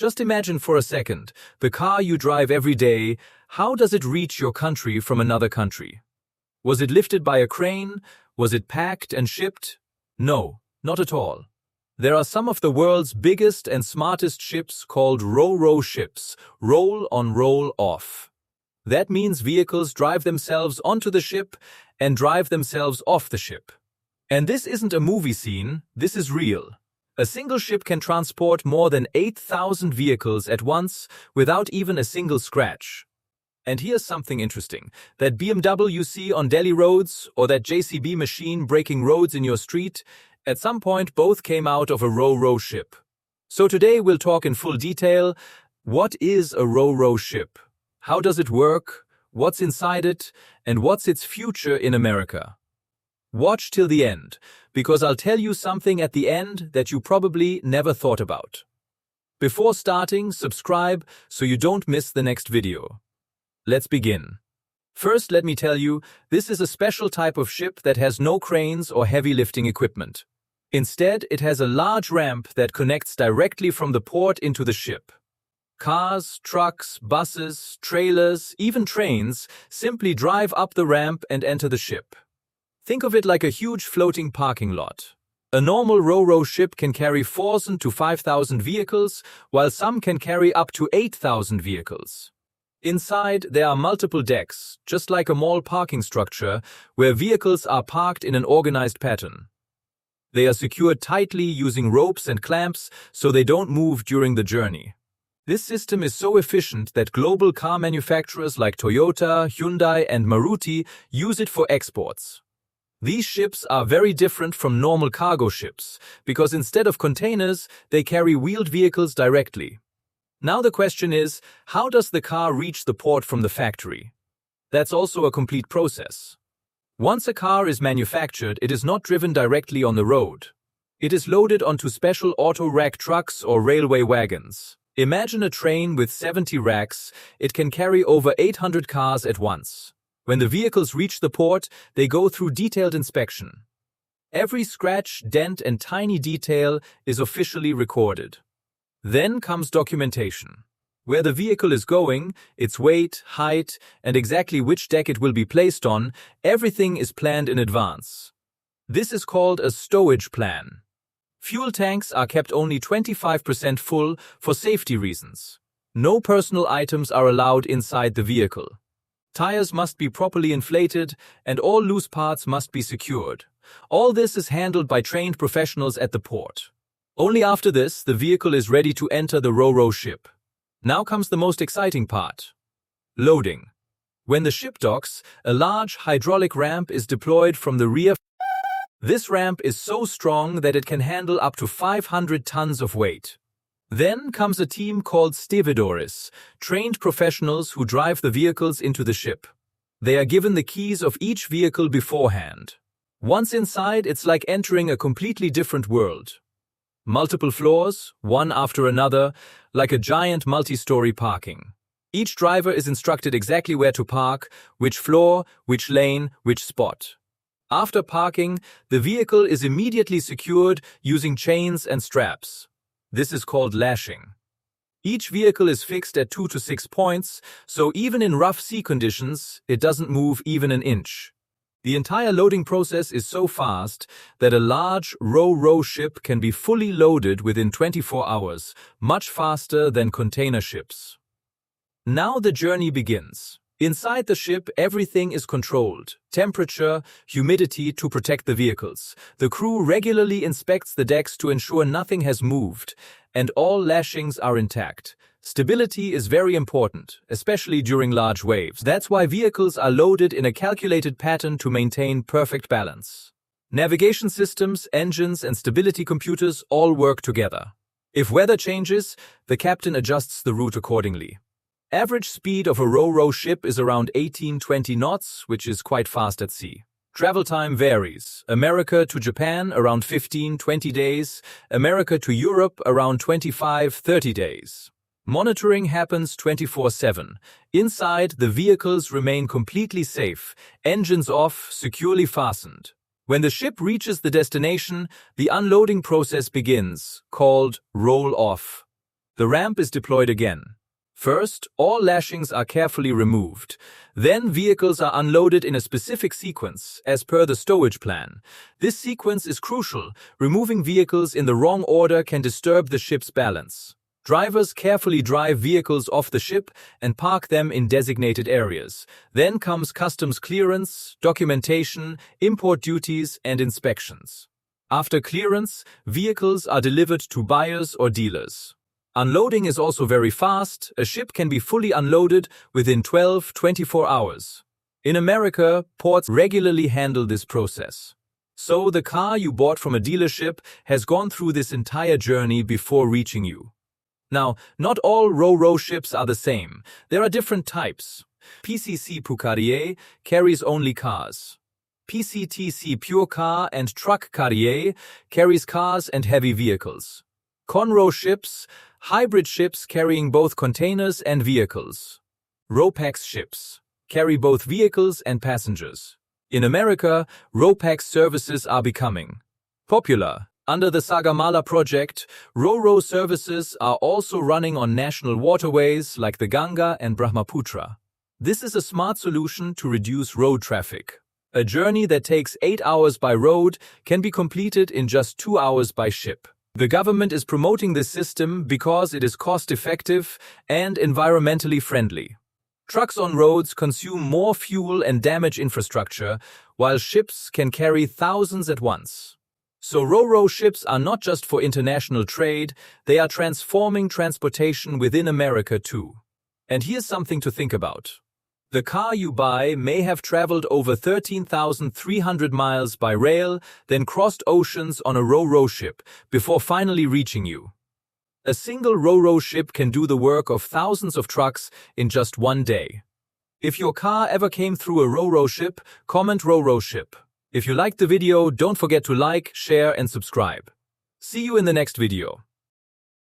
Just imagine for a second, the car you drive every day, how does it reach your country from another country? Was it lifted by a crane? Was it packed and shipped? No, not at all. There are some of the world's biggest and smartest ships called Roro ships, roll on roll off. That means vehicles drive themselves onto the ship and drive themselves off the ship. And this isn't a movie scene, this is real. A single ship can transport more than 8,000 vehicles at once without even a single scratch. And here's something interesting. That BMW you see on Delhi roads or that JCB machine breaking roads in your street, at some point both came out of a Roro ship. So today we'll talk in full detail. What is a Roro ship? How does it work? What's inside it? And what's its future in America? Watch till the end, because I'll tell you something at the end that you probably never thought about. Before starting, subscribe so you don't miss the next video. Let's begin. First, let me tell you, this is a special type of ship that has no cranes or heavy lifting equipment. Instead, it has a large ramp that connects directly from the port into the ship. Cars, trucks, buses, trailers, even trains simply drive up the ramp and enter the ship. Think of it like a huge floating parking lot. A normal Roro ship can carry 4,000 to 5,000 vehicles, while some can carry up to 8,000 vehicles. Inside, there are multiple decks, just like a mall parking structure, where vehicles are parked in an organized pattern. They are secured tightly using ropes and clamps so they don't move during the journey. This system is so efficient that global car manufacturers like Toyota, Hyundai, and Maruti use it for exports. These ships are very different from normal cargo ships, because instead of containers, they carry wheeled vehicles directly. Now the question is, how does the car reach the port from the factory? That's also a complete process. Once a car is manufactured, it is not driven directly on the road. It is loaded onto special auto-rack trucks or railway wagons. Imagine a train with 70 racks. It can carry over 800 cars at once. When the vehicles reach the port, they go through detailed inspection. Every scratch, dent, and tiny detail is officially recorded. Then comes documentation. Where the vehicle is going, its weight, height, and exactly which deck it will be placed on, everything is planned in advance. This is called a stowage plan. Fuel tanks are kept only 25% full for safety reasons. No personal items are allowed inside the vehicle. Tires must be properly inflated, and all loose parts must be secured. All this is handled by trained professionals at the port. Only after this, the vehicle is ready to enter the Roro ship. Now comes the most exciting part. Loading. When the ship docks, a large hydraulic ramp is deployed from the rear. This ramp is so strong that it can handle up to 500 tons of weight. Then comes a team called stevedores, trained professionals who drive the vehicles into the ship. They are given the keys of each vehicle beforehand. Once inside, it's like entering a completely different world. Multiple floors, one after another, like a giant multi-story parking. Each driver is instructed exactly where to park, which floor, which lane, which spot. After parking, the vehicle is immediately secured using chains and straps. This is called lashing. Each vehicle is fixed at 2 to 6 points, so even in rough sea conditions, it doesn't move even an inch. The entire loading process is so fast that a large Roro ship can be fully loaded within 24 hours, much faster than container ships. Now the journey begins. Inside the ship, everything is controlled. Temperature, humidity to protect the vehicles. The crew regularly inspects the decks to ensure nothing has moved, and all lashings are intact. Stability is very important, especially during large waves. That's why vehicles are loaded in a calculated pattern to maintain perfect balance. Navigation systems, engines, and stability computers all work together. If weather changes, the captain adjusts the route accordingly. Average speed of a Roro ship is around 18-20 knots, which is quite fast at sea. Travel time varies. America to Japan around 15-20 days, America to Europe around 25-30 days. Monitoring happens 24/7. Inside, the vehicles remain completely safe, engines off, securely fastened. When the ship reaches the destination, the unloading process begins, called roll-off. The ramp is deployed again. First, all lashings are carefully removed. Then vehicles are unloaded in a specific sequence, as per the stowage plan. This sequence is crucial. Removing vehicles in the wrong order can disturb the ship's balance. Drivers carefully drive vehicles off the ship and park them in designated areas. Then comes customs clearance, documentation, import duties, and inspections. After clearance, vehicles are delivered to buyers or dealers. Unloading is also very fast. A ship can be fully unloaded within 12-24 hours. In America, ports regularly handle this process. So the car you bought from a dealership has gone through this entire journey before reaching you. Now, not all Roro ships are the same. There are different types. PCC Carrier carries only cars. PCTC Pure Car and Truck Carrier carries cars and heavy vehicles. Conro ships, hybrid ships carrying both containers and vehicles. Ropax ships carry both vehicles and passengers. In America, Ropax services are becoming popular. Under the Sagamala project, Roro services are also running on national waterways like the Ganga and Brahmaputra. This is a smart solution to reduce road traffic. A journey that takes 8 hours by road can be completed in just 2 hours by ship. The government is promoting this system because it is cost-effective and environmentally friendly. Trucks on roads consume more fuel and damage infrastructure, while ships can carry thousands at once. So Roro ships are not just for international trade, they are transforming transportation within America too. And here's something to think about. The car you buy may have traveled over 13,300 miles by rail, then crossed oceans on a Roro ship before finally reaching you. A single Roro ship can do the work of thousands of trucks in just one day. If your car ever came through a Roro ship, comment Roro ship. If you liked the video, don't forget to like, share, and subscribe. See you in the next video.